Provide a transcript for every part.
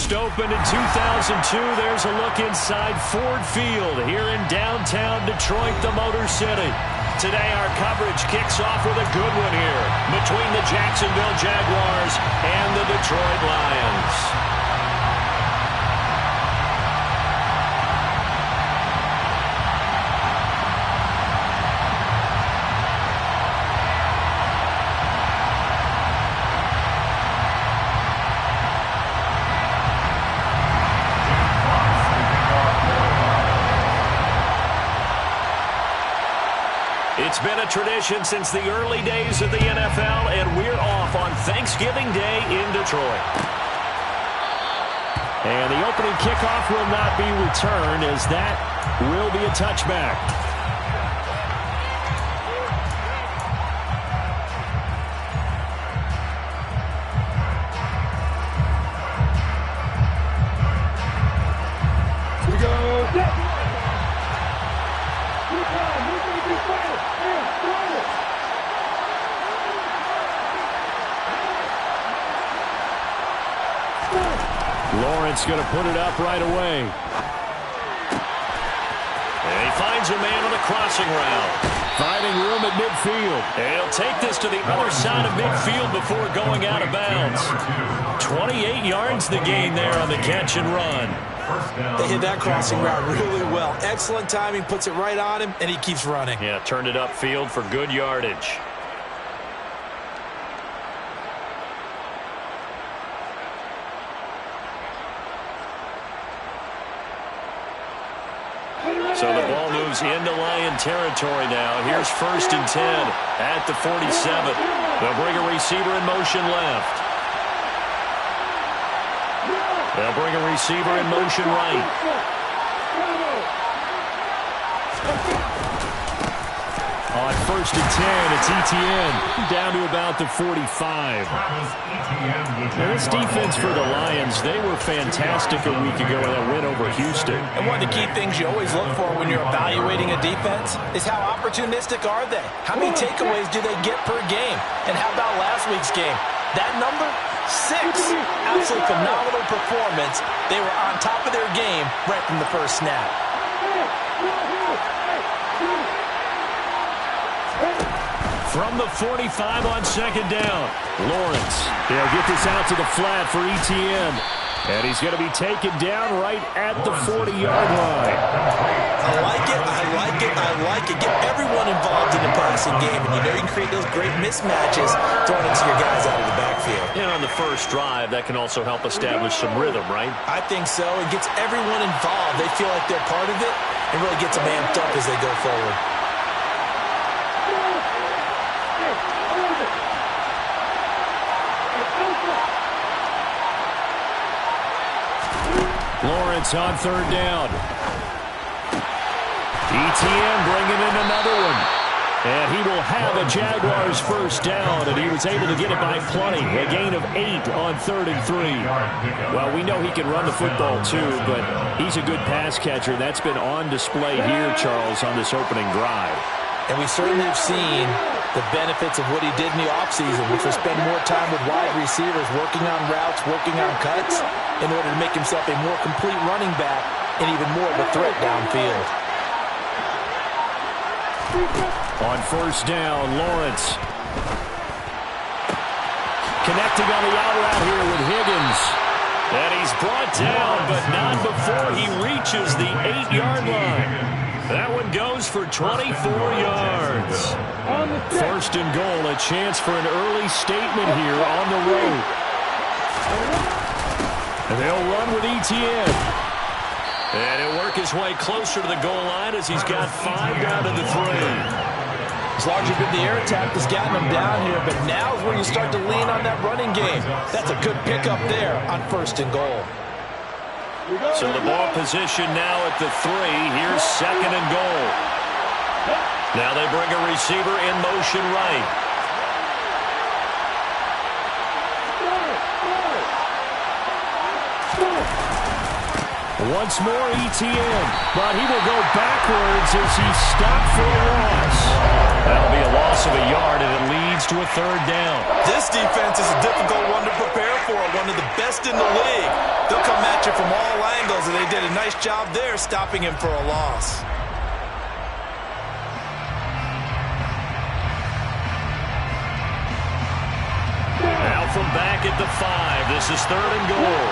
first opened in 2002. There's a look inside Ford Field here in downtown Detroit, the Motor City. Today our coverage kicks off with a good one here between the Jacksonville Jaguars and the Detroit Lions. It's been a tradition since the early days of the NFL, and we're off on Thanksgiving Day in Detroit. And the opening kickoff will not be returned, as that will be a touchback. Lawrence going to put it up right away. And he finds a man on the crossing route. Finding room at midfield. And he'll take this to the other side of midfield before going out of bounds. 28 yards the gain there on the catch and run. They hit that crossing route really well. Excellent timing, puts it right on him, and he keeps running. Yeah, turned it upfield for good yardage. So the ball moves into Lion territory now. Here's 1st and 10 at the 47. They'll bring a receiver in motion left. They'll bring a receiver in motion right. On 1st and 10, it's Etienne down to about the 45. Now this defense for the Lions, they were fantastic a week ago in that win over Houston. And one of the key things you always look for when you're evaluating a defense is how opportunistic are they? How many takeaways do they get per game? And how about last week's game? That number? 6. Absolutely phenomenal performance. They were on top of their game right from the first snap. From the 45 on 2nd down, Lawrence. They'll get this out to the flat for Etienne. And he's going to be taken down right at the 40-yard line. I like it, I like it, I like it. Get everyone involved in the passing game. And you know you can create those great mismatches throwing it to your guys out of the backfield. And on the first drive, that can also help establish some rhythm, right? I think so. It gets everyone involved. They feel like they're part of it and really gets them amped up as they go forward. Lawrence on 3rd down. Etienne bringing in another one. And he will have a Jaguars first down, and he was able to get it by plenty. A gain of 8 on 3rd and 3. Well, we know he can run the football too, but he's a good pass catcher. That's been on display here, Charles, on this opening drive. And we certainly have seen the benefits of what he did in the offseason, which was spend more time with wide receivers, working on routes, working on cuts, in order to make himself a more complete running back and even more of a threat downfield. On 1st down, Lawrence. Connecting on the out route here with Higgins. And he's brought down, but not before he reaches the 8-yard line. That one goes for 24 yards. 1st and goal, a chance for an early statement here on the road. And they'll run with Etienne. And he'll work his way closer to the goal line as he's got 5 down to the 3. As long as you've been the air attack has gotten him down here, but now is where you start to lean on that running game. That's a good pickup there on 1st and goal. So the ball position now at the 3. Here's 2nd and goal. Now they bring a receiver in motion right. Once more, ETN, but he will go backwards as he's stopped for a loss. That'll be a loss of a yard, and it leads to a third down. This defense is a difficult one to prepare for, one of the best in the league. They'll come at you from all angles, and they did a nice job there stopping him for a loss. Now from back at the 5, this is 3rd and goal.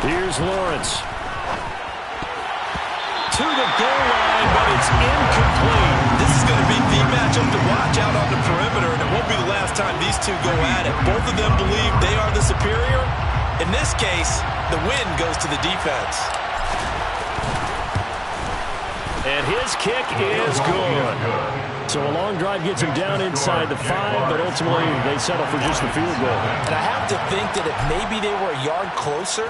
Here's Lawrence. To the goal line, but it's incomplete. This is going to be the matchup to watch out on the perimeter, and it won't be the last time these two go at it. Both of them believe they are the superior. In this case, the win goes to the defense. And his kick is good. So a long drive gets him down inside the 5, but ultimately they settle for just the field goal. And I have to think that if maybe they were a yard closer,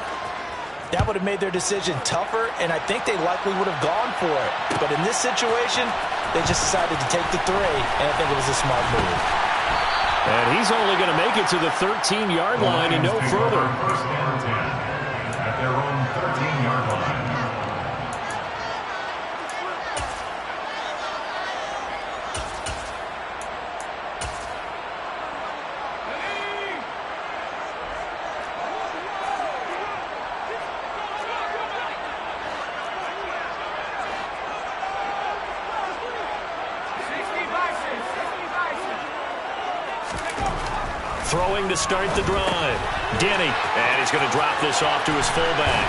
that would have made their decision tougher, and I think they likely would have gone for it. But in this situation, they just decided to take the 3, and I think it was a smart move. And he's only going to make it to the 13-yard line and no further. First down 10 at their own 13-yard line. Throwing to start the drive. Denny. And he's going to drop this off to his fullback.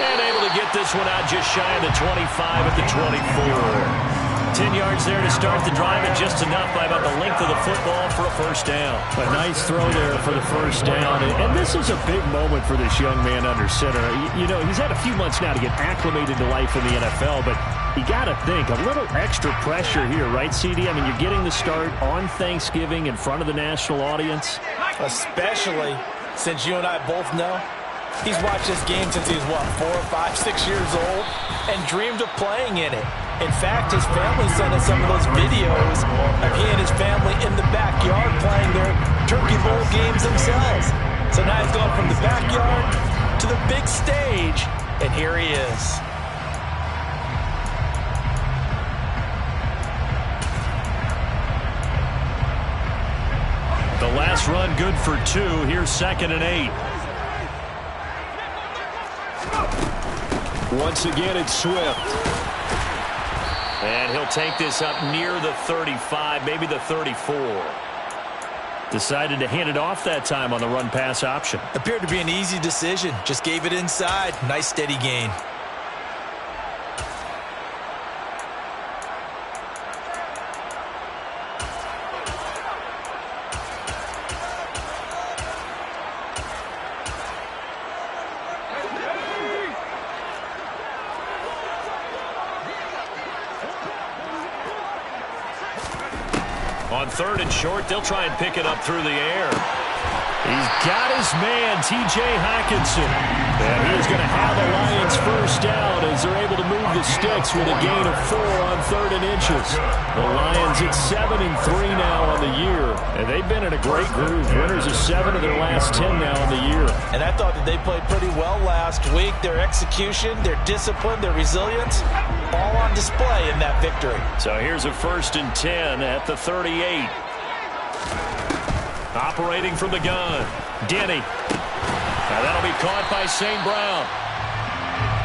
And able to get this one out just shy of the 25 at the 24. 10 yards there to start the drive, and just enough by about the length of the football for a first down. A nice throw there for the first down. And this is a big moment for this young man under center. You know, he's had a few months now to get acclimated to life in the NFL, but you got to think, a little extra pressure here, right, CD? I mean, you're getting the start on Thanksgiving in front of the national audience. Especially since you and I both know he's watched this game since he was, what, 4, 5, 6 years old and dreamed of playing in it. In fact, his family sent us some of those videos of he and his family in the backyard playing their Turkey Bowl games themselves. So now he's gone from the backyard to the big stage, and here he is. The last run good for 2. Here's 2nd and 8. Once again, it's Swift. And he'll take this up near the 35, maybe the 34. Decided to hand it off that time on the run-pass option. Appeared to be an easy decision. Just gave it inside. Nice steady gain. On 3rd and short, they'll try and pick it up through the air. He's got his man, T.J. Hockenson. And he's going to have a Lions first down as they're able to move the sticks with a gain of 4 on 3rd and inches. The Lions at 7-3 now on the year. And they've been in a great groove. Winners of 7 of their last 10 now on the year. And I thought that they played pretty well last week. Their execution, their discipline, their resilience, all on display in that victory. So here's a 1st and 10 at the 38. Operating from the gun, Denny. Now that'll be caught by St. Brown.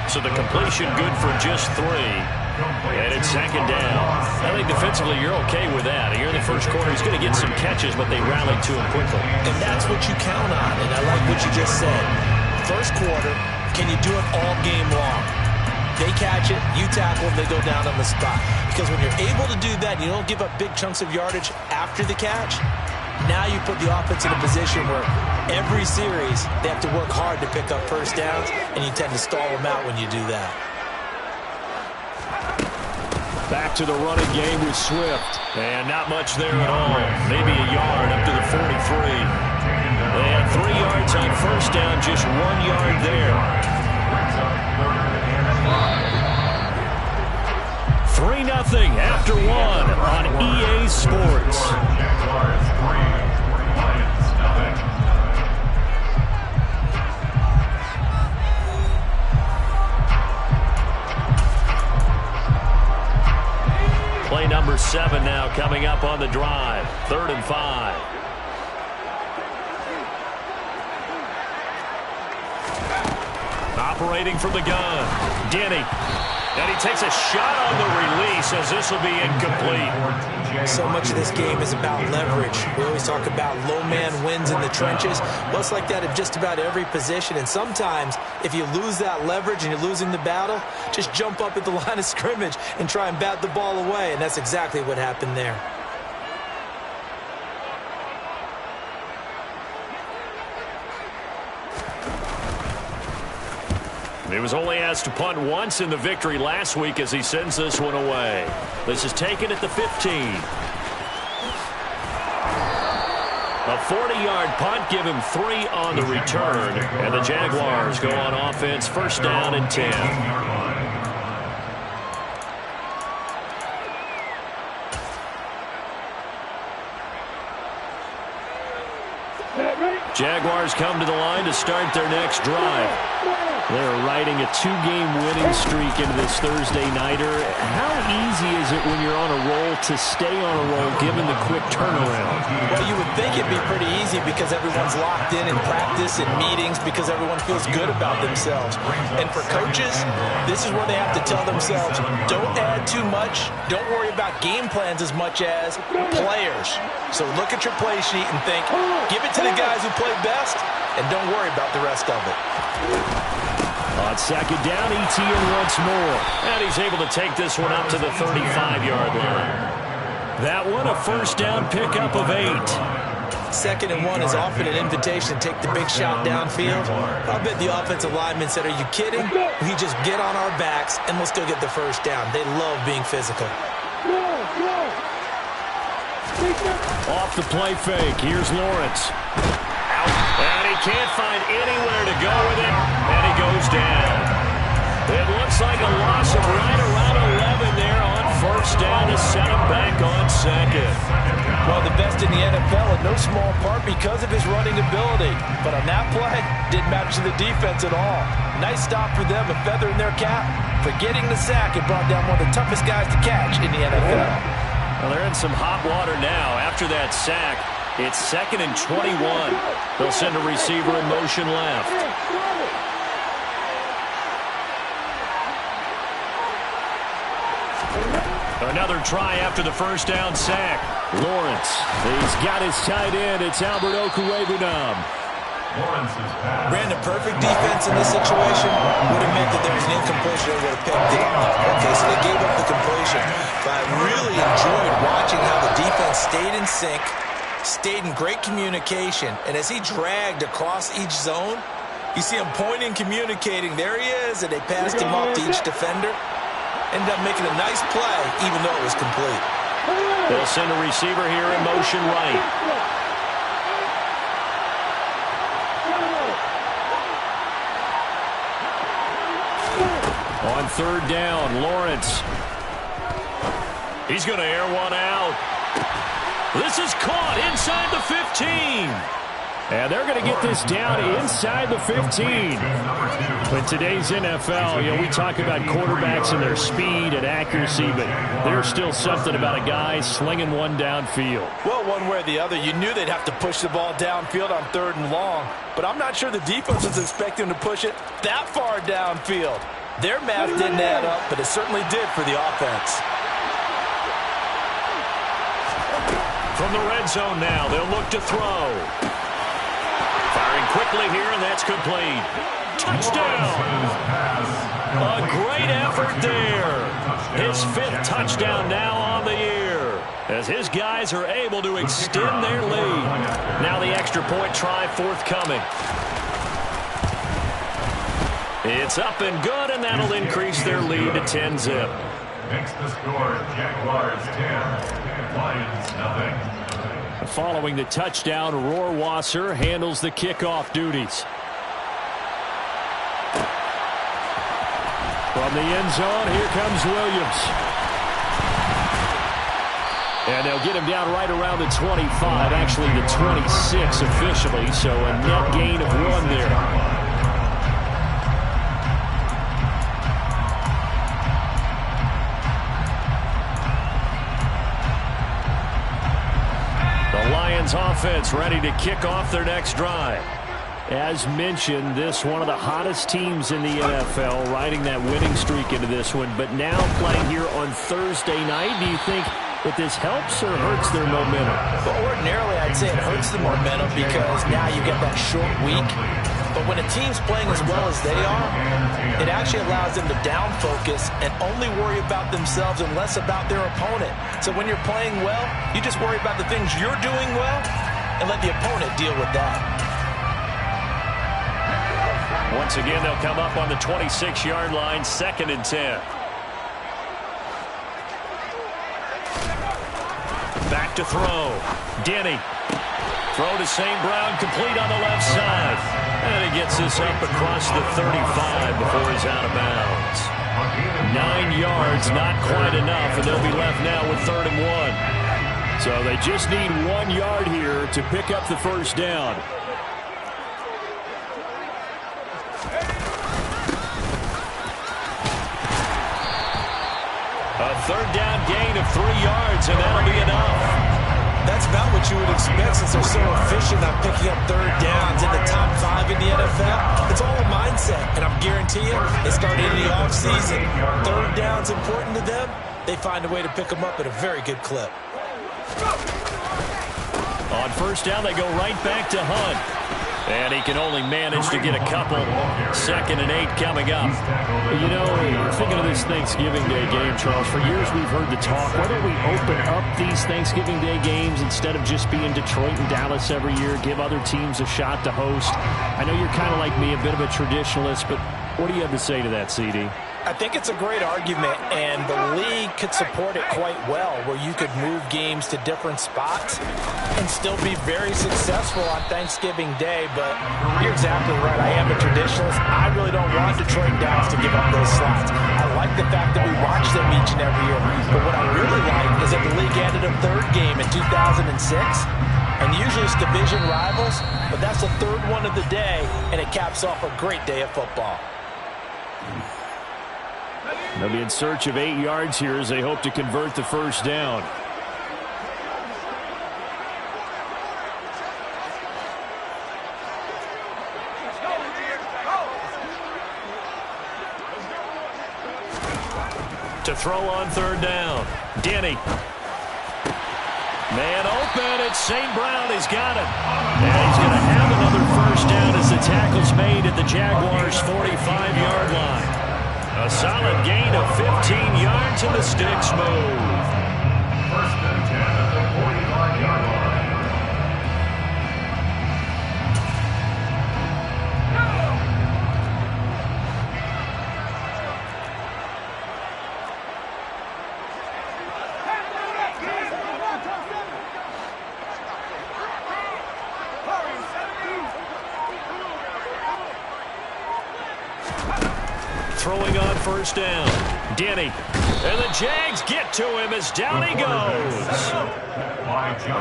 So the completion good for just 3. And it's 2nd down. I think defensively you're okay with that. Here in the first quarter, he's going to get some catches, but they rallied to him quickly. And that's what you count on, and I like what you just said. First quarter, can you do it all game long? They catch it, you tackle, they go down on the spot. Because when you're able to do that, you don't give up big chunks of yardage after the catch. Now you put the offense in a position where every series they have to work hard to pick up first downs, and you tend to stall them out when you do that. Back to the running game with Swift. And not much there at all. Maybe a yard up to the 43. They had 3 yards on first down, just 1 yard there. 3-0 after 1 on EA Sports. Jaguars 3, Lions nothing. Play number 7 now coming up on the drive. 3rd and 5. Operating from the gun. Denny. And he takes a shot on the release as this will be incomplete. So much of this game is about leverage. We always talk about low man wins in the trenches. Well, it's like that at just about every position. And sometimes, if you lose that leverage and you're losing the battle, just jump up at the line of scrimmage and try and bat the ball away. And that's exactly what happened there. He was only asked to punt once in the victory last week as he sends this one away. This is taken at the 15. A 40-yard punt, give him 3 on the return. And the Jaguars go on offense, 1st down and 10. Jaguars come to the line to start their next drive. They're riding a 2-game winning streak into this Thursday nighter. How easy is it when you're on a roll to stay on a roll given the quick turnaround? Well, you would think it'd be pretty easy because everyone's locked in practice and meetings because everyone feels good about themselves. And for coaches, this is where they have to tell themselves, don't add too much. Don't worry about game plans as much as players. So look at your play sheet and think, give it to the guys who play best and don't worry about the rest of it. On 2nd down, Etienne once more. And he's able to take this one up to the 35-yard line. That one, a 1st down pickup of 8. 2nd and 1 is often an invitation to take the big shot downfield. I bet the offensive lineman said, are you kidding? We just get on our backs and let's go get the 1st down. They love being physical. Off the play fake. Here's Lawrence. And he can't find anywhere to go with it, and he goes down. It looks like a loss of right around 11 there on 1st down to set him back on 2nd. Well, the best in the NFL in no small part because of his running ability. But on that play, didn't matter to the defense at all. Nice stop for them, a feather in their cap. For getting the sack, it brought down one of the toughest guys to catch in the NFL. Well, they're in some hot water now after that sack. It's 2nd and 21. They'll send a receiver in motion left. Another try after the 1st down sack. Lawrence, he's got his tight end. It's Albert Okwuegbunam. Brandon, perfect defense in this situation would have meant that there was an incompletion that would have picked it off. Okay, so they gave up the completion. But I really enjoyed watching how the defense stayed in sync, stayed in great communication, and as he dragged across each zone, you see him pointing, communicating. There he is, and they passed him off to each defender. Ended up making a nice play, even though it was complete. They'll send a receiver here in motion right. On 3rd down, Lawrence. He's going to air one out. This is caught inside the 15. And they're going to get this down inside the 15. In today's NFL, we talk about quarterbacks and their speed and accuracy, but there's still something about a guy slinging one downfield. Well, one way or the other, you knew they'd have to push the ball downfield on 3rd and long, but I'm not sure the defense was expecting to push it that far downfield. Their math didn't add up, but it certainly did for the offense. From the red zone now, they'll look to throw. Firing quickly here, and that's complete. Touchdown! A great effort there. His 5th touchdown now on the year, as his guys are able to extend their lead. Now the extra point try forthcoming. It's up and good, and that'll increase their lead to 10-zip. Makes the score Jaguars 10, Lions nothing. Following the touchdown, Rohrwasser handles the kickoff duties. From the end zone, here comes Williams. And they'll get him down right around the 25, actually the 26 officially, so a net gain of 1 there. Offense ready to kick off their next drive. As mentioned, this one of the hottest teams in the NFL, riding that winning streak into this one, but now playing here on Thursday night. Do you think that this helps or hurts their momentum? Well, ordinarily, I'd say it hurts the momentum because now you get that short week. But when a team's playing as well as they are, it actually allows them to down focus and only worry about themselves and less about their opponent. So when you're playing well, you just worry about the things you're doing well and let the opponent deal with that. Once again, they'll come up on the 26-yard line, 2nd and 10. Back to throw. Denny. Throw to St. Brown, complete on the left side. And he gets this up across the 35 before he's out of bounds. 9 yards, not quite enough, and they'll be left now with 3rd and 1. So they just need 1 yard here to pick up the first down. A 3rd down gain of 3 yards, and that'll be enough. That's about what you would expect since they're so efficient on picking up 3rd downs in the top 5 in the NFL. It's all a mindset, and I'm guaranteeing you, they started in the offseason. 3rd down's important to them. They find a way to pick them up at a very good clip. On 1st down, they go right back to Hunt. And he can only manage to get a couple. 2nd and 8 coming up. You know, thinking of this Thanksgiving Day game, Charles, for years we've heard the talk, why don't we open up these Thanksgiving Day games instead of just being Detroit and Dallas every year, give other teams a shot to host? I know you're kind of like me, a bit of a traditionalist, but what do you have to say to that, CD? I think it's a great argument, and the league could support it quite well, where you could move games to different spots and still be very successful on Thanksgiving Day. But you're exactly right. I am a traditionalist. I really don't want Detroit and Dallas to give up those slots. I like the fact that we watch them each and every year. But what I really like is that the league added a 3rd game in 2006. And usually it's division rivals, but that's the 3rd one of the day, and it caps off a great day of football. They'll be in search of 8 yards here as they hope to convert the first down. To throw on 3rd down. Denny. Man open. It's St. Brown. He's got it. And he's going to have another first down as the tackle's made at the Jaguars' 45-yard line. A solid gain of 15 yards and the sticks move. 1st and 10 at the 45-yard line. Throwing on 1st down. Denny. And the Jags get to him as down he goes.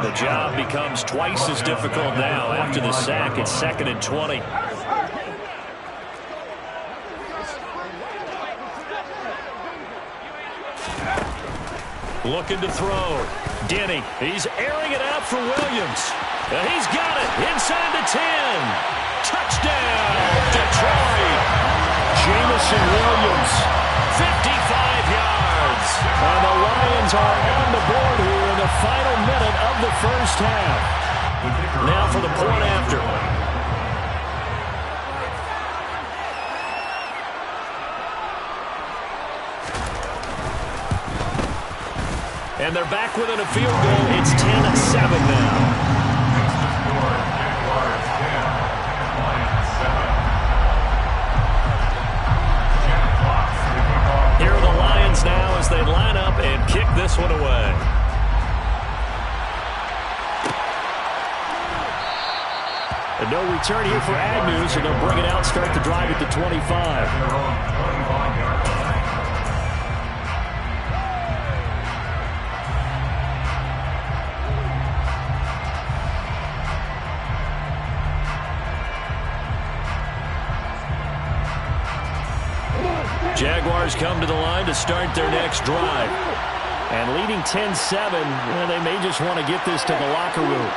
The job becomes twice as difficult now after the sack. It's 2nd and 20. Looking to throw. Denny. He's airing it out for Williams. And he's got it inside the 10. Touchdown, Detroit. Jameson Williams, 55 yards. And the Lions are on the board here in the final minute of the first half. Now for the point after. And they're back within a field goal. It's 10-7 now. Now as they line up and kick this one away. And no return here for Agnew, so they'll bring it out, start the drive at the 25. Jaguars come to the line to start their next drive. And leading 10-7, well, they may just want to get this to the locker room.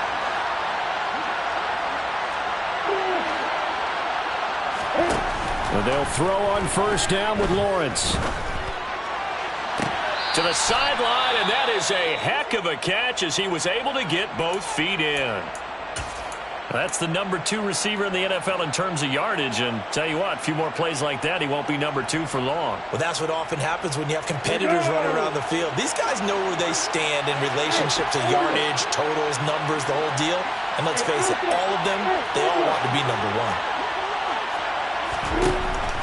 And they'll throw on first down with Lawrence. To the sideline, and that is a heck of a catch as he was able to get both feet in. That's the number 2 receiver in the NFL in terms of yardage, and tell you what, a few more plays like that, he won't be number 2 for long. Well, that's what often happens when you have competitors running around the field. These guys know where they stand in relationship to yardage, totals, numbers, the whole deal. And let's face it, all of them, they all want to be number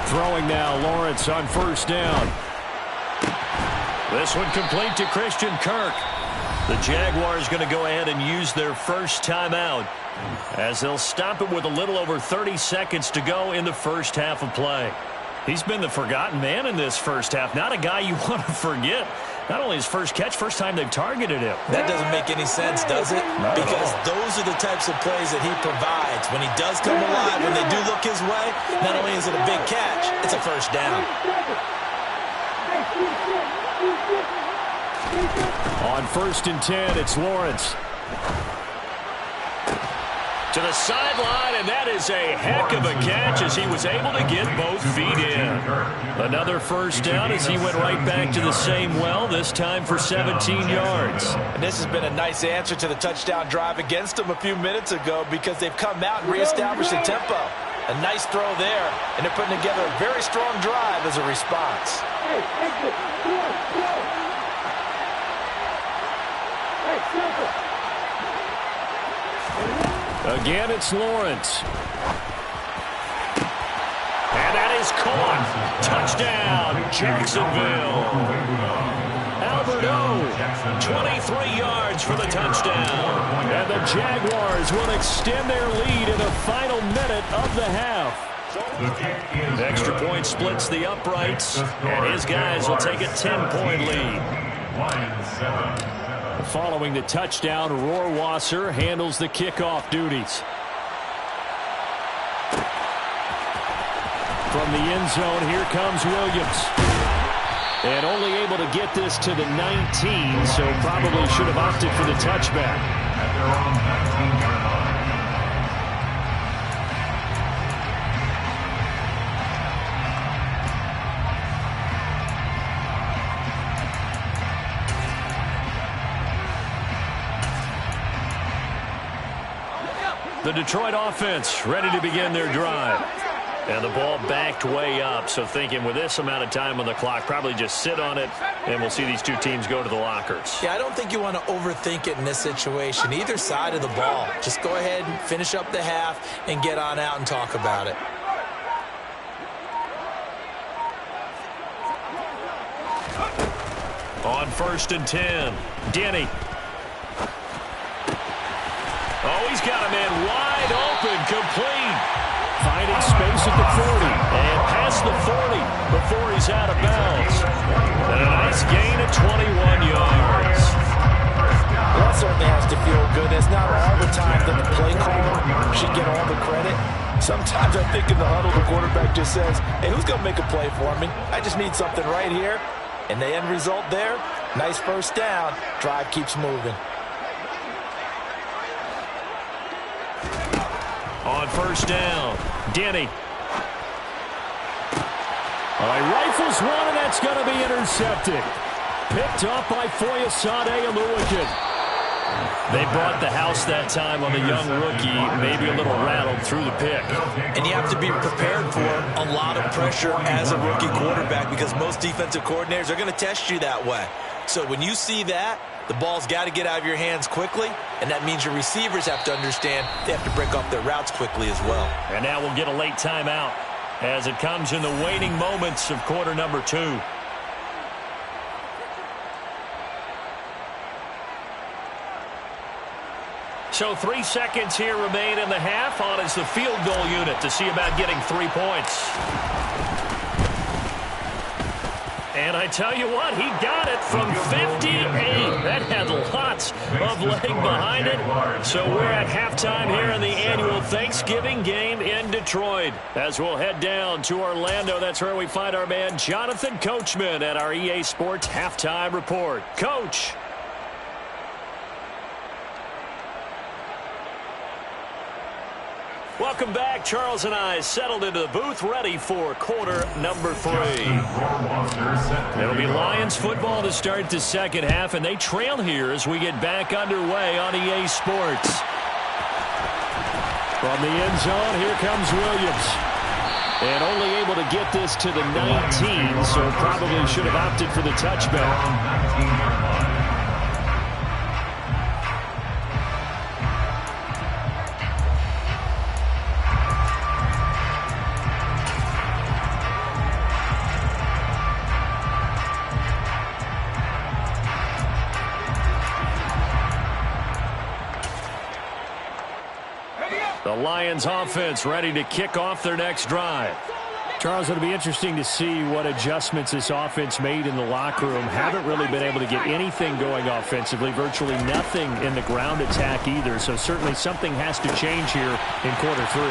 1. Throwing now, Lawrence on first down. This one complete to Christian Kirk. The Jaguars going to go ahead and use their first timeout as they'll stop it with a little over 30 seconds to go in the first half of play. He's been the forgotten man in this first half. Not a guy you want to forget. Not only his first catch, first time they've targeted him. That doesn't make any sense, does it? Because those are the types of plays that he provides. When he does come alive, when they do look his way, not only is it a big catch, it's a first down. On first and 10, it's Lawrence. To the sideline, and that is a heck of a catch as he was able to get both feet in. Another first down as he went right back to the same well, this time for 17 yards. And this has been a nice answer to the touchdown drive against them a few minutes ago because they've come out and reestablished the tempo. A nice throw there, and they're putting together a very strong drive as a response. Again, it's Lawrence. And that is caught. Touchdown, Jacksonville. Albert O, 23 yards for the touchdown. And the Jaguars will extend their lead in the final minute of the half. Extra point splits the uprights, and his guys will take a 10-point lead. Following the touchdown, Rohrwasser handles the kickoff duties. From the end zone, here comes Williams. And only able to get this to the 19, so probably should have opted for the touchback. At their own 19-yard line. The Detroit offense ready to begin their drive. And the ball backed way up, so thinking with this amount of time on the clock, probably just sit on it, and we'll see these two teams go to the lockers. Yeah, I don't think you want to overthink it in this situation. Either side of the ball. Just go ahead and finish up the half and get on out and talk about it. On first and 10, Denny. Oh, he's got a man wide open, complete. Finding space at the 40. And past the 40 before he's out of bounds. And a nice gain of 21 yards. Well, that certainly has to feel good. It's not all the time that the play caller should get all the credit. Sometimes I think in the huddle, the quarterback just says, hey, who's going to make a play for me? I just need something right here. And the end result there, nice first down. Drive keeps moving. On first down, Denny. He rifles one, and that's going to be intercepted. Picked up by Foyesade Oluwakin. They brought the house that time on the young rookie, maybe a little rattled through the pick. And you have to be prepared for a lot of pressure as a rookie quarterback because most defensive coordinators are going to test you that way. So when you see that, the ball's got to get out of your hands quickly, and that means your receivers have to understand they have to break off their routes quickly as well. And now we'll get a late timeout as it comes in the waning moments of quarter number 2. So 3 seconds here remain in the half. On is the field goal unit to see about getting 3 points. And I tell you what, he got it from 58. That had a lot lots of leg behind it. So we're at halftime here in the annual Thanksgiving game in Detroit. As we'll head down to Orlando, that's where we find our man Jonathan Coachman at our EA Sports Halftime Report. Coach. Welcome back. Charles and I settled into the booth, ready for quarter number 3. It'll be Lions football to start the second half, and they trail here as we get back underway on EA Sports. From the end zone, here comes Williams. And only able to get this to the 19, so probably should have opted for the touchback. The Lions offense ready to kick off their next drive. Charles, it'll be interesting to see what adjustments this offense made in the locker room. Haven't really been able to get anything going offensively, virtually nothing in the ground attack either. So certainly something has to change here in quarter 3.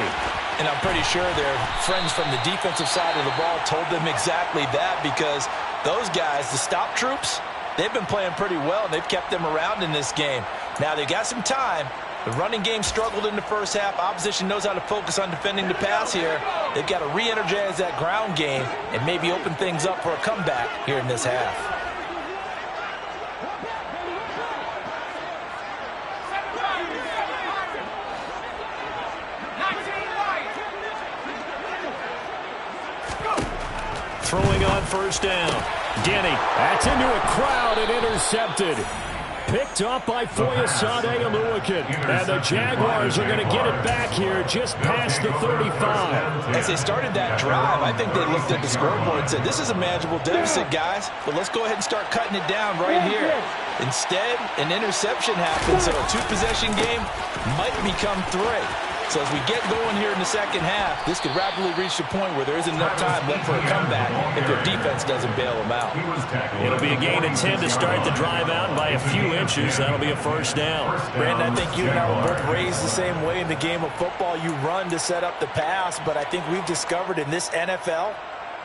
And I'm pretty sure their friends from the defensive side of the ball told them exactly that, because those guys, the stop troops, they've been playing pretty well, and they've kept them around in this game. Now they've got some time. The running game struggled in the first half. Opposition knows how to focus on defending the pass here. They've got to re-energize that ground game and maybe open things up for a comeback here in this half. Throwing on first down. Denny. That's into a crowd and intercepted. Picked up by Foyesade Oluwakan. And the Jaguars are going to get it back here just past the 35. As they started that drive, I think they looked at the scoreboard and said, this is a manageable deficit, guys, but let's go ahead and start cutting it down right here. Instead, an interception happens, so a 2-possession game might become 3. So as we get going here in the second half, this could rapidly reach the point where there isn't enough time left for a comeback if their defense doesn't bail them out. It'll be a gain of 10 to start the drive out by a few inches. That'll be a first down. Brandon, I think you and I were both raised the same way in the game of football. You run to set up the pass, but I think we've discovered in this NFL,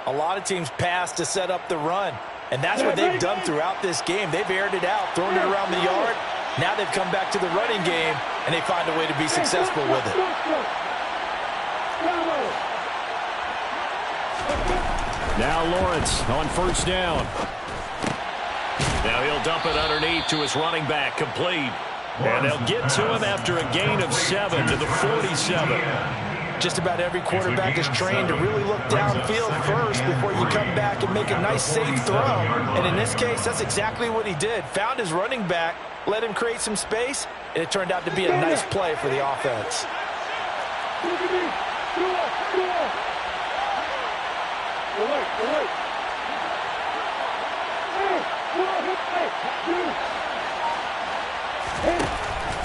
a lot of teams pass to set up the run. And that's what they've done throughout this game. They've aired it out, thrown it around the yard. Now they've come back to the running game, and they find a way to be successful with it. Now Lawrence on first down. Now he'll dump it underneath to his running back, complete. And they'll get to him after a gain of 7 to the 47. Just about every quarterback is trained to really look downfield first before you come back and make a nice, safe throw. And in this case, that's exactly what he did. Found his running back, let him create some space, and it turned out to be a nice play for the offense.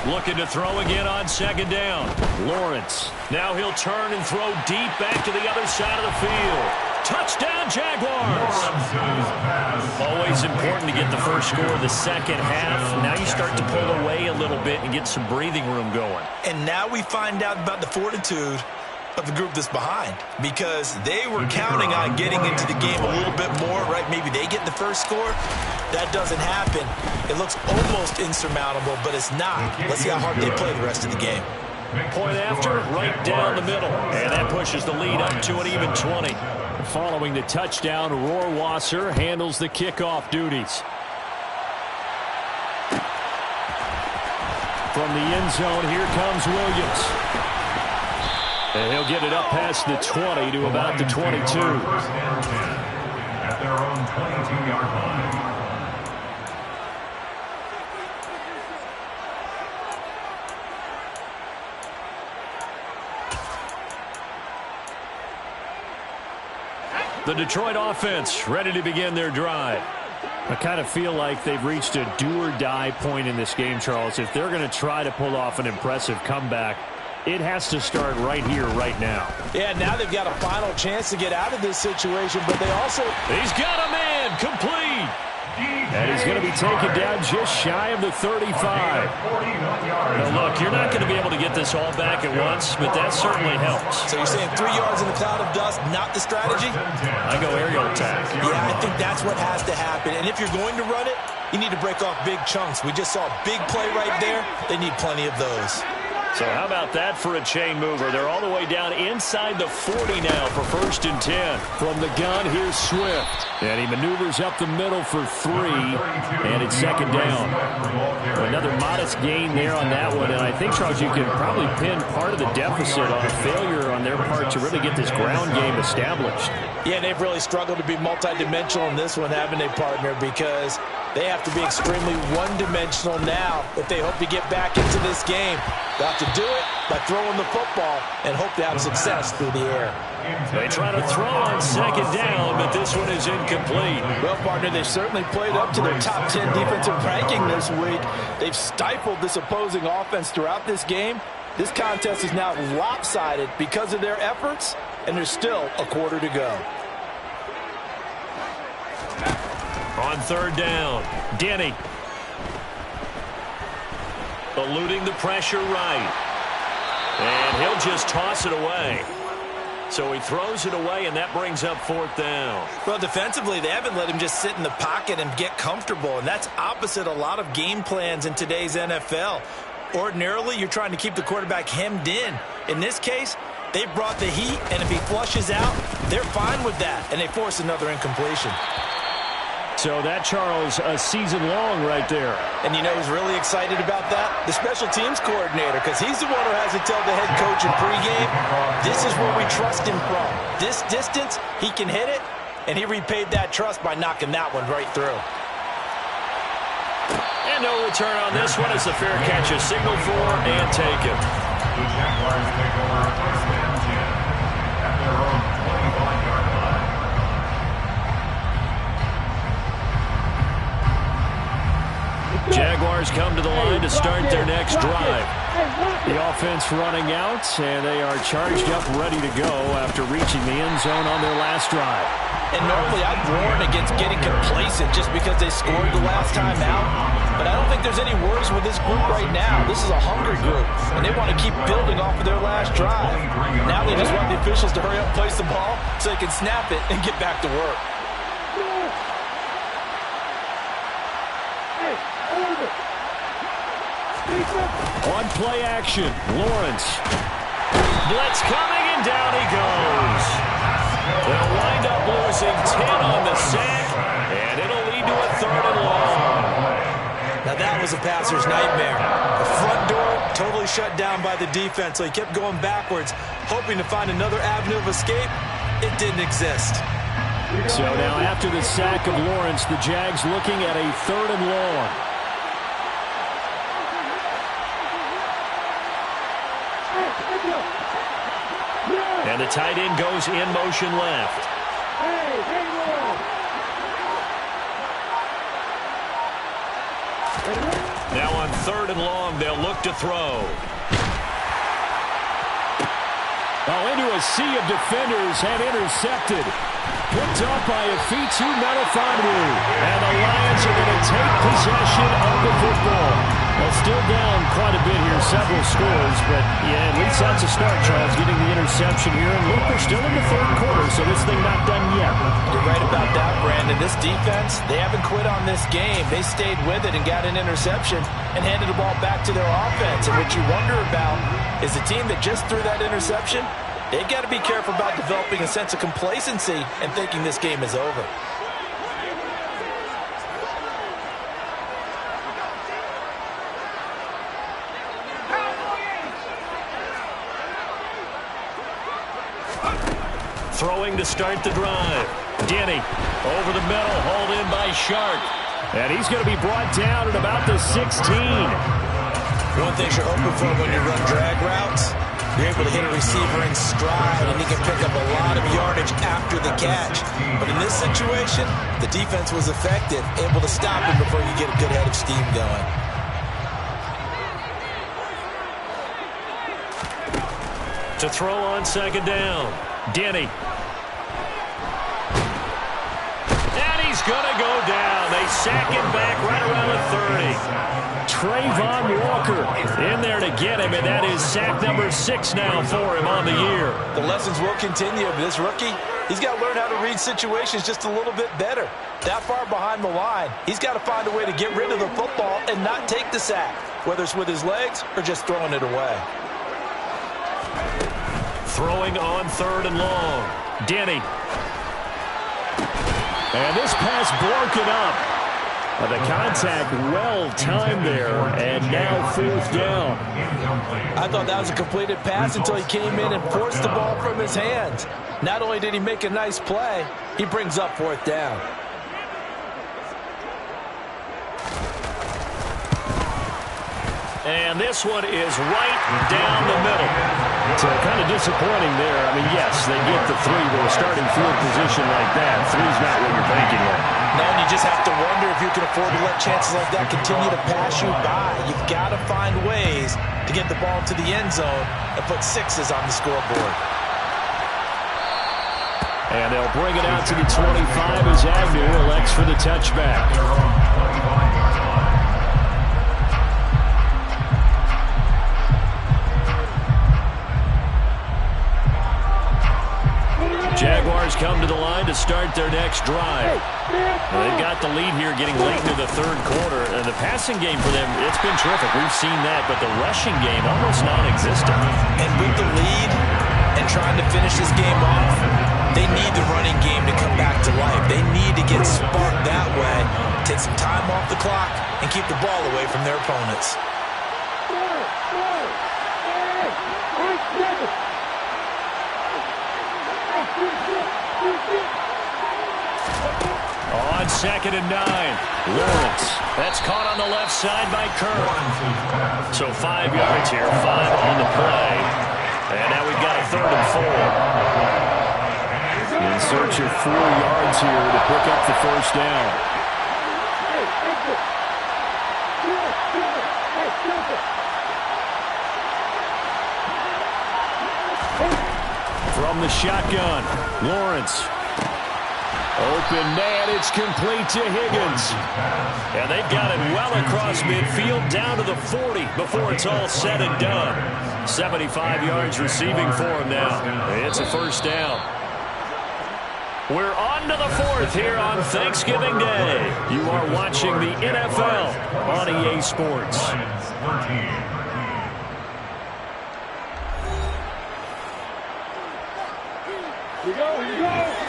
Looking to throw again on second down. Lawrence. Now he'll turn and throw deep back to the other side of the field. Touchdown, Jaguars. Always important to get the first score of the second half. Now you start to pull away a little bit and get some breathing room going. And now we find out about the fortitude of the group that's behind, because they were counting on getting into the game a little bit more, right? Maybe they get the first score. That doesn't happen. It looks almost insurmountable, but it's not. Let's see how hard they play the rest of the game. Point after, right down the middle. And that pushes the lead up to an even 20. Following the touchdown, Rohrwasser handles the kickoff duties. From the end zone, here comes Williams. And he'll get it up past the 20 to about the 22. At their own 22-yard line. The Detroit offense ready to begin their drive. I kind of feel like they've reached a do-or-die point in this game, Charles. If they're going to try to pull off an impressive comeback, it has to start right here, right now. Yeah, now they've got a final chance to get out of this situation, but they also... He's got a man, complete. And he's going to be taken down just shy of the 35. Now, look, you're not going to be able to get this all back at once, but that certainly helps. So you're saying 3 yards in the cloud of dust, not the strategy? I go aerial attack. Yeah, I think that's what has to happen. And if you're going to run it, you need to break off big chunks. We just saw a big play right there. They need plenty of those. So how about that for a chain mover? They're all the way down inside the 40 now for 1st and 10. From the gun, here's Swift. And he maneuvers up the middle for 3. And it's 2nd down. Another modest gain there on that one. And I think, Charles, you can probably pin part of the deficit on a failure on their part to really get this ground game established. Yeah, they've really struggled to be multidimensional in this one, haven't they, partner? Because they have to be extremely one-dimensional now if they hope to get back into this game. They'll have to do it by throwing the football and hope to have success through the air. They try to throw on 2nd down, but this one is incomplete. Well, partner, they certainly played up to their top 10 defensive ranking this week. They've stifled this opposing offense throughout this game. This contest is now lopsided because of their efforts, and there's still a quarter to go. On 3rd down, Denny. Eluding the pressure right. And he'll just toss it away. So he throws it away, and that brings up 4th down. Well, defensively, they haven't let him just sit in the pocket and get comfortable, and that's opposite a lot of game plans in today's NFL. Ordinarily, you're trying to keep the quarterback hemmed in. In this case, they brought the heat, and if he flushes out, they're fine with that, and they force another incompletion. So that, Charles, a season long right there. And you know who's really excited about that? The special teams coordinator, because he's the one who has to tell the head coach in pregame, this is where we trust him from. This distance, he can hit it, and he repaid that trust by knocking that one right through. And no return on this one as the fair catch is signaled for and taken. The Jaguars take over 1st and 10 at their own 25-yard line. Jaguars come to the line to start their next drive. The offense running out, and they are charged up, ready to go after reaching the end zone on their last drive. And normally I'd warn against getting complacent just because they scored the last time out. But I don't think there's any worries with this group right now. This is a hungry group, and they want to keep building off of their last drive. Now they just want the officials to hurry up and place the ball so they can snap it and get back to work. On play action, Lawrence. Blitz coming, and down he goes. They'll wind up losing 10 on the sack, and it'll lead to a 3rd and long. Now that was a passer's nightmare. The front door totally shut down by the defense, so he kept going backwards, hoping to find another avenue of escape. It didn't exist. So now after the sack of Lawrence, the Jags looking at a 3rd and long. And the tight end goes in motion left. Now on 3rd and long, they'll look to throw. Oh, into a sea of defenders and intercepted. Picked up by Afitu Melifonwu. And the Lions are going to take possession of the football. Well, still down quite a bit here, several scores, but yeah, at least that's a start, Charles, getting the interception here. And look, we're still in the 3rd quarter, so this thing not done yet. You're right about that, Brandon. This defense, they haven't quit on this game. They stayed with it and got an interception and handed the ball back to their offense. And what you wonder about is the team that just threw that interception, they've got to be careful about developing a sense of complacency and thinking this game is over. Throwing to start the drive. Denny over the middle, hauled in by Shark. And he's going to be brought down at about the 16. One thing you're hoping for when you run drag routes, you're able to hit a receiver in stride, and he can pick up a lot of yardage after the catch. But in this situation, the defense was effective, able to stop him before you get a good head of steam going. To throw on 2nd down. Denny. And he's going to go down. They sack him back right around the 30. Trayvon Walker in there to get him, and that is sack number 6 now for him on the year. The lessons will continue, but this rookie, he's got to learn how to read situations just a little bit better. That far behind the line, he's got to find a way to get rid of the football and not take the sack, whether it's with his legs or just throwing it away. Throwing on 3rd and long. Denny. And this pass broken up. The contact well-timed there, and now 4th down. I thought that was a completed pass until he came in and forced the ball from his hands. Not only did he make a nice play, he brings up 4th down. And this one is right down the middle. So kind of disappointing there. I mean, yes, they get the 3 with a starting field position like that. 3's not what you're banking on. No, and you just have to wonder if you can afford to let chances like that continue to pass you by. You've got to find ways to get the ball into the end zone and put 6s on the scoreboard. And they'll bring it out to the 25 as Agnew elects for the touchback. Jaguars come to the line to start their next drive. Well, they've got the lead here getting late into the 3rd quarter. And the passing game for them, it's been terrific. We've seen that, but the rushing game almost non-existent. And with the lead and trying to finish this game off, they need the running game to come back to life. They need to get sparked that way, take some time off the clock, and keep the ball away from their opponents. On 2nd and 9, Lawrence. That's caught on the left side by Kirk. So 5 yards here, 5 on the play. And now we've got a 3rd and 4. In search of 4 yards here to pick up the 1st down. From the shotgun, Lawrence. Open man, it's complete to Higgins. And they've got it well across midfield down to the 40 before it's all said and done. 75 yards receiving for him now. It's a 1st down. We're on to the 4th here on Thanksgiving Day. You are watching the NFL on EA Sports. Here we go, here we go.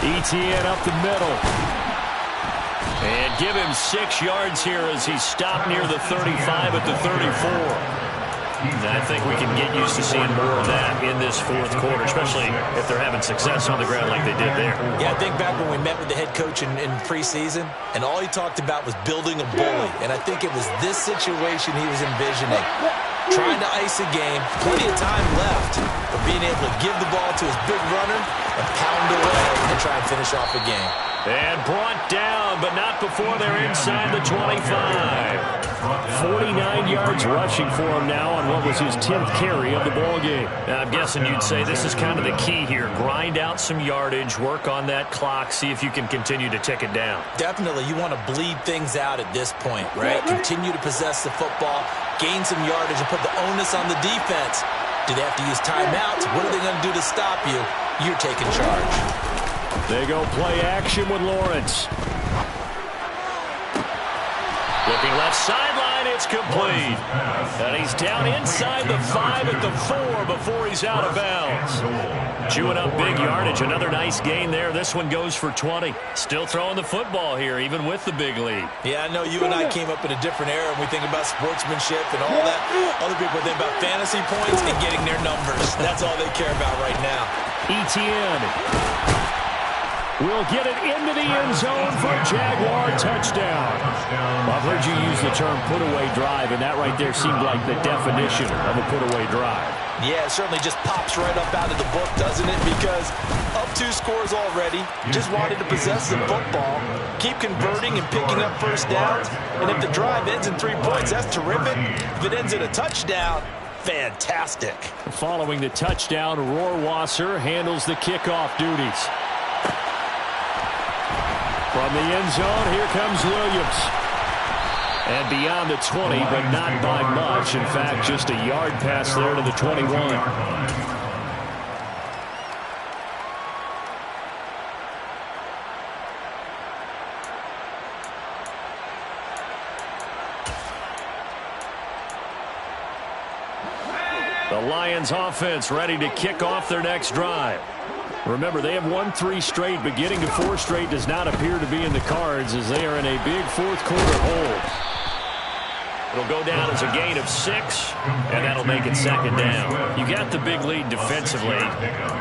Etienne up the middle. And give him 6 yards here as he stopped near the 35 at the 34. I think we can get used to seeing more of that in this 4th quarter, especially if they're having success on the ground like they did there. Yeah, I think back when we met with the head coach in preseason, and all he talked about was building a bully. And I think it was this situation he was envisioning. Trying to ice a game, plenty of time left, but being able to give the ball to his big runner and pound away and try and finish off a game. And brought down, but not before they're inside the 25. 49 yards rushing for him now on what was his 10th carry of the ballgame. I'm guessing you'd say this is kind of the key here. Grind out some yardage, work on that clock, see if you can continue to tick it down. Definitely, you want to bleed things out at this point, right? Continue to possess the football, gain some yardage, and put the onus on the defense. Do they have to use timeouts? What are they going to do to stop you? You're taking charge. They go play action with Lawrence. Looking left sideline, it's complete. And he's down inside the 5 at the 4 before he's out of bounds. Chewing up big yardage, another nice gain there. This one goes for 20. Still throwing the football here, even with the big lead. Yeah, I know you and I came up in a different era, and we think about sportsmanship and all that. Other people think about fantasy points and getting their numbers. That's all they care about right now. Etienne will get it into the end zone for a Jaguar touchdown. I've heard you use the term put-away drive, and that right there seemed like the definition of a put-away drive. Yeah, it certainly just pops right up out of the book, doesn't it? Because up 2 scores already, just wanted to possess the football, keep converting and picking up 1st downs, and if the drive ends in 3 points, that's terrific. If it ends in a touchdown, fantastic. Following the touchdown, Rohrwasser handles the kickoff duties. From the end zone, here comes Williams. And beyond the 20, but not by much. In fact, just a yard pass there to the 21. The Lions offense ready to kick off their next drive. Remember, they have won 3 straight, but getting to 4 straight does not appear to be in the cards as they are in a big fourth quarter hole. It'll go down as a gain of 6, and that'll make it second down. You got the big lead defensively,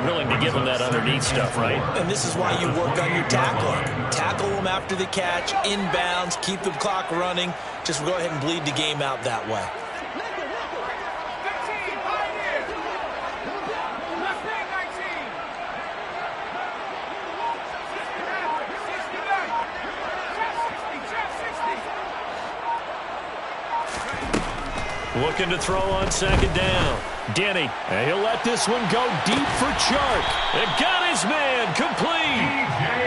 willing to give them that underneath stuff, right? And this is why you work on your tackling. Tackle them after the catch, inbounds, keep the clock running. Just go ahead and bleed the game out that way. Looking to throw on second down. Denny, and he'll let this one go deep for Chark. And got his man complete.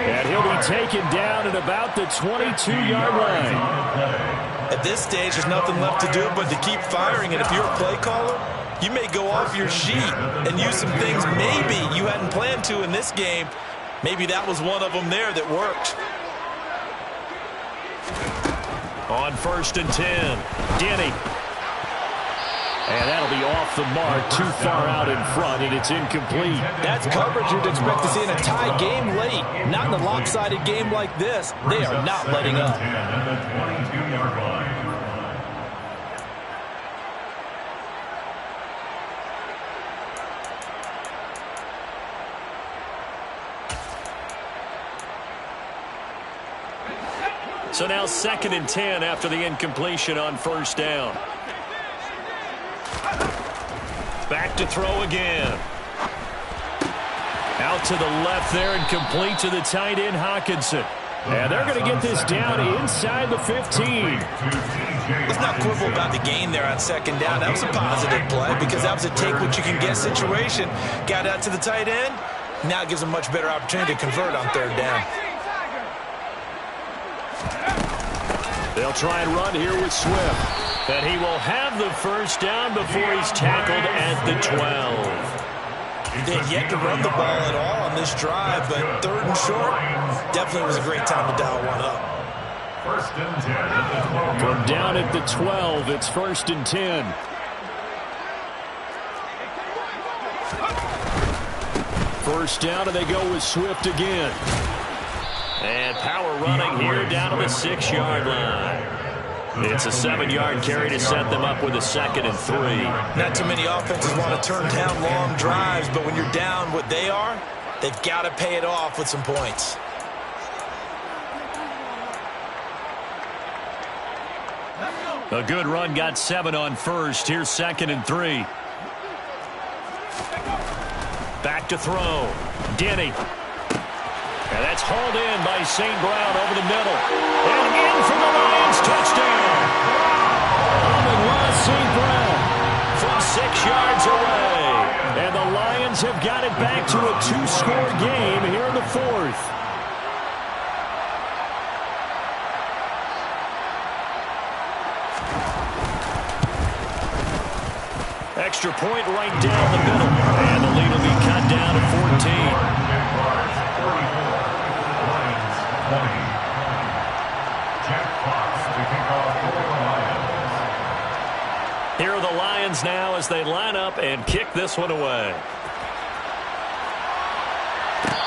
And he'll be taken down at about the 22-yard line. At this stage, there's nothing left to do but to keep firing. And if you're a play caller, you may go off your sheet and use some things maybe you hadn't planned to in this game. Maybe that was one of them there that worked. On 1st and 10, Denny. And that'll be off the mark, too far out in front, and it's incomplete. That's coverage you'd expect to see in a tie game late. Not in a lopsided game like this. They are not letting up. So now 2nd and 10 after the incompletion on 1st down. Back to throw again. Out to the left there and complete to the tight end, Hockenson. And they're going to get this down inside the 15. Let's not quibble about the gain there on 2nd down. That was a positive play because that was a take-what-you-can-get situation. Got out to the tight end. Now it gives them a much better opportunity to convert on 3rd down. They'll try and run here with Swift. But he will have the 1st down before he's tackled at the 12. They had yet to run the ball at all on this drive, but 3rd and short, definitely was a great time to dial one up. 1st and 10 at the 12. From down at the 12, it's 1st and 10. First down, and they go with Swift again. And power running here down to the 6-yard line. It's a 7-yard carry to set them up with a 2nd and 3. Not too many offenses want to turn down long drives, but when you're down what they are, they've got to pay it off with some points. A good run got 7 on 1st. Here's 2nd and 3. Back to throw. Denny. And that's hauled in by St. Brown over the middle. And in for the Lions, touchdown. Amon-Ra St. Brown from 6 yards away. And the Lions have got it back to a 2-score game here in the 4th. Extra point right down the middle. And the lead will be cut down to 14. Here are the Lions now as they line up and kick this one away.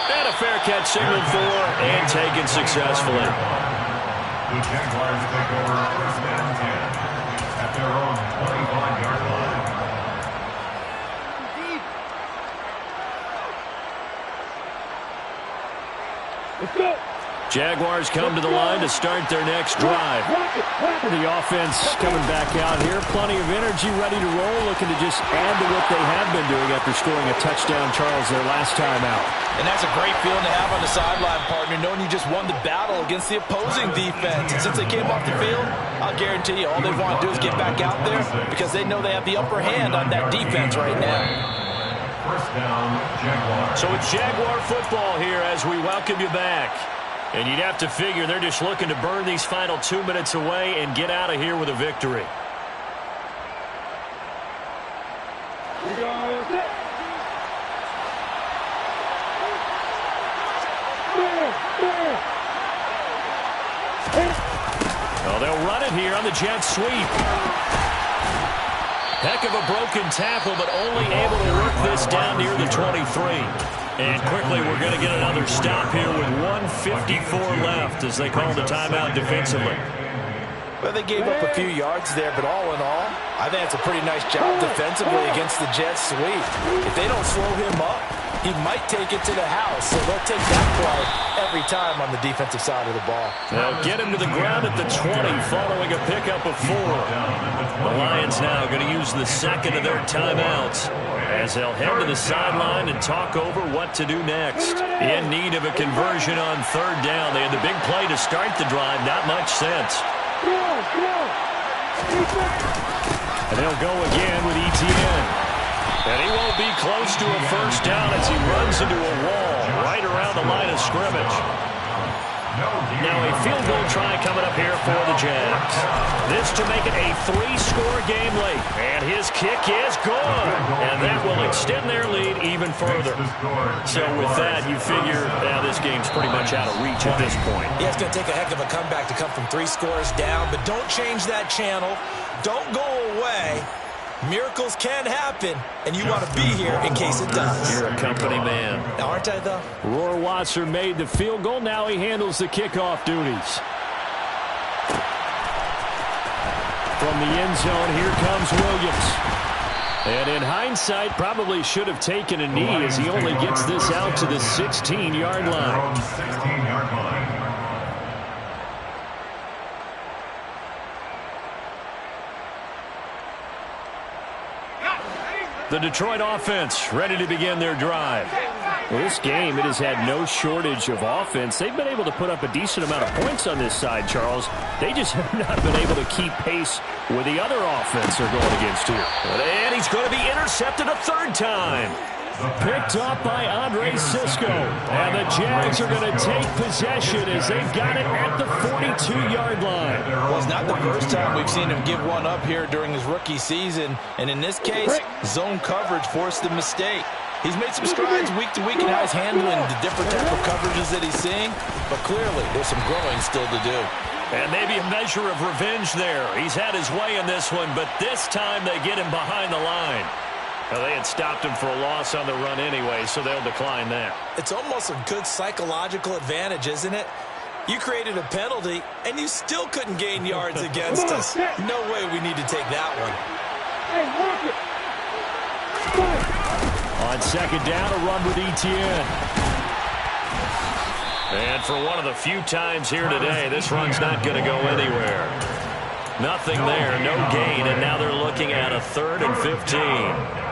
And a fair catch signaled for and taken successfully. The Jaguars take over 1st and 10 at their own 25-yard line. Let's go. Jaguars come to the line to start their next drive. The offense coming back out here. Plenty of energy, ready to roll, looking to just add to what they have been doing after scoring a touchdown, Charles, their last time out. And that's a great feeling to have on the sideline, partner, knowing you just won the battle against the opposing defense. And since they came off the field, I'll guarantee you all they want to do is get back out there because they know they have the upper hand on that defense right now. First down, Jaguars. So it's Jaguar football here as we welcome you back. And you'd have to figure they're just looking to burn these final 2 minutes away and get out of here with a victory. Well, they'll run it here on the jet sweep. Heck of a broken tackle, but only able to work this down near the 23. And quickly, we're going to get another stop here with 1:54 left as they call the timeout defensively. Well, they gave up a few yards there, but all in all, I think it's a pretty nice job defensively against the jet sweep. If they don't slow him up, he might take it to the house, so they'll take that play every time on the defensive side of the ball. They'll get him to the ground at the 20 following a pickup of 4. The Lions now going to use the second of their timeouts as they'll head to the sideline and talk over what to do next. In need of a conversion on third down. They had the big play to start the drive. Not much sense. And they'll go again with Etienne. And he won't be close to a first down as he runs into a wall right around the line of scrimmage. Now a field goal try coming up here for the Jags. This to make it a 3-score game late. And his kick is good. And that will extend their lead even further. So with that, you figure now this game's pretty much out of reach at this point. Yeah, it's going to take a heck of a comeback to come from 3 scores down. But don't change that channel. Don't go away. Miracles can happen, and you want to be here in case it does. You're a company man. Now, aren't I, though? Rohr Watser made the field goal. Now he handles the kickoff duties. From the end zone, here comes Williams. And in hindsight, probably should have taken a knee as he only gets this out to the 16-yard line. 16-yard line. The Detroit offense ready to begin their drive. Well, this game, it has had no shortage of offense. They've been able to put up a decent amount of points on this side, Charles. They just have not been able to keep pace with the other offense they're going against here. And he's going to be intercepted a third time. Picked up by Andre Cisco. And the Jags are going to take possession as they've got it at the 42-yard line. Well, it's not the first time we've seen him give one up here during his rookie season. And in this case, zone coverage forced the mistake. He's made some strides week to week in how he's handling the different type of coverages that he's seeing. But clearly, there's some growing still to do. And maybe a measure of revenge there. He's had his way in this one, but this time they get him behind the line. Well, they had stopped him for a loss on the run anyway, so they'll decline that. It's almost a good psychological advantage, isn't it? You created a penalty, and you still couldn't gain yards against us. No way we need to take that one. On second down, a run with Etienne. And for one of the few times here today, this run's not going to go anywhere. Nothing there, no gain, and now they're looking at a 3rd and 15.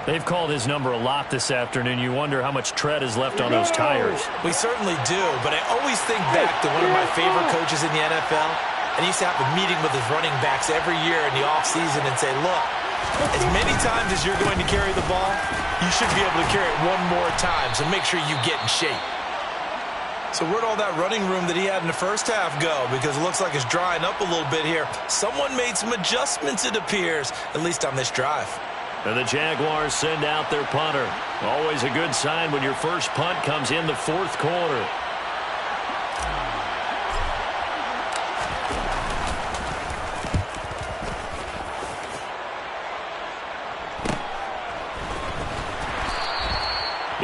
They've called his number a lot this afternoon. You wonder how much tread is left on those tires. We certainly do, but I always think back to one of my favorite coaches in the NFL, and he used to have a meeting with his running backs every year in the offseason and say, look, as many times as you're going to carry the ball, you should be able to carry it one more time, so make sure you get in shape. So where'd all that running room that he had in the first half go? Because it looks like it's drying up a little bit here. Someone made some adjustments, it appears, at least on this drive. And the Jaguars send out their punter. Always a good sign when your first punt comes in the 4th quarter.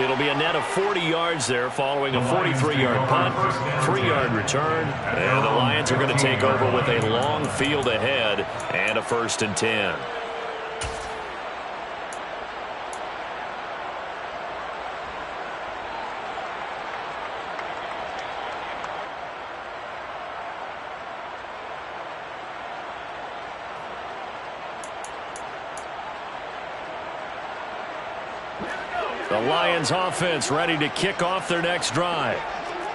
It'll be a net of 40 yards there following a 43-yard punt, 3-yard return, and the Lions are going to take over with a long field ahead and a 1st and 10. The Lions offense ready to kick off their next drive.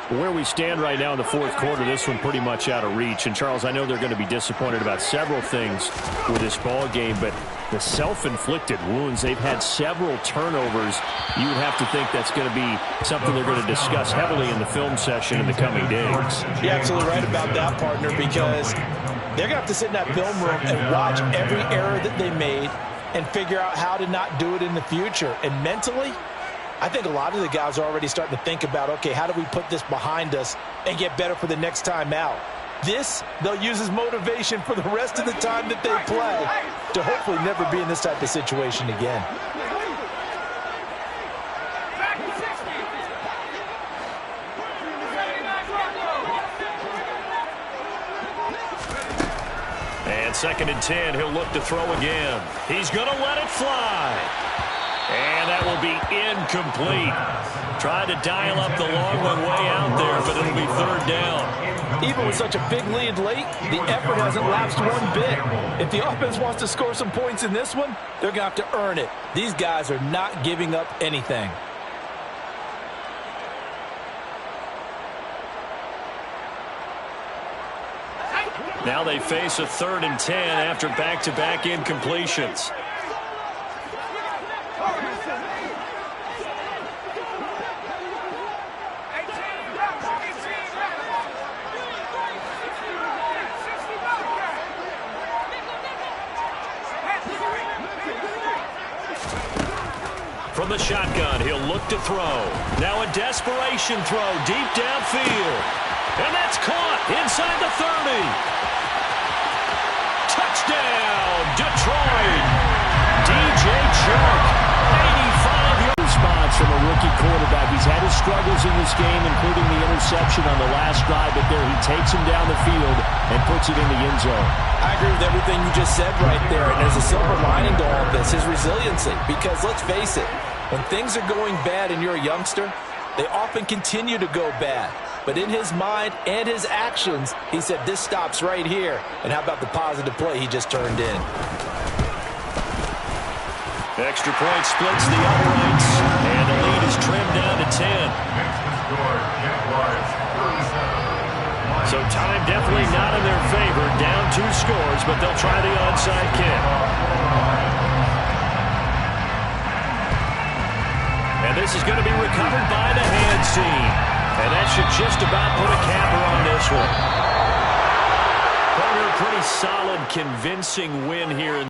Where we stand right now in the fourth quarter, this one pretty much out of reach. And, Charles, I know they're going to be disappointed about several things with this ball game, but the self-inflicted wounds, they've had several turnovers. You would have to think that's going to be something they're going to discuss heavily in the film session in the coming days. You're absolutely right about that, partner, because they're going to have to sit in that film room and watch every error that they made and figure out how to not do it in the future. And mentally, I think a lot of the guys are already starting to think about, okay, how do we put this behind us and get better for the next time out? This, they'll use as motivation for the rest of the time that they play to hopefully never be in this type of situation again. And 2nd and 10, he'll look to throw again. He's going to let it fly. And that will be incomplete. Tried to dial up the long one way out there, but it'll be 3rd down. Even with such a big lead late, the effort hasn't lapsed one bit. If the offense wants to score some points in this one, they're going to have to earn it. These guys are not giving up anything. Now they face a 3rd and 10 after back-to-back incompletions. From the shotgun, he'll look to throw. Now a desperation throw deep downfield. And that's caught inside the 30. Touchdown, Detroit. DJ Chark, 85-yard response from a rookie quarterback. He's had his struggles in this game, including the interception on the last drive, but there he takes him down the field and puts it in the end zone. I agree with everything you just said right there. And there's a silver lining to all of this, his resiliency. Because let's face it, when things are going bad and you're a youngster, they often continue to go bad. But in his mind and his actions, he said, this stops right here. And how about the positive play he just turned in? Extra point splits the uprights, and the lead is trimmed down to 10. So time definitely not in their favor. Down 2 scores, but they'll try the onside kick. And this is going to be recovered by the hands team. And that should just about put a capper on this one. Partner, pretty solid, convincing win here.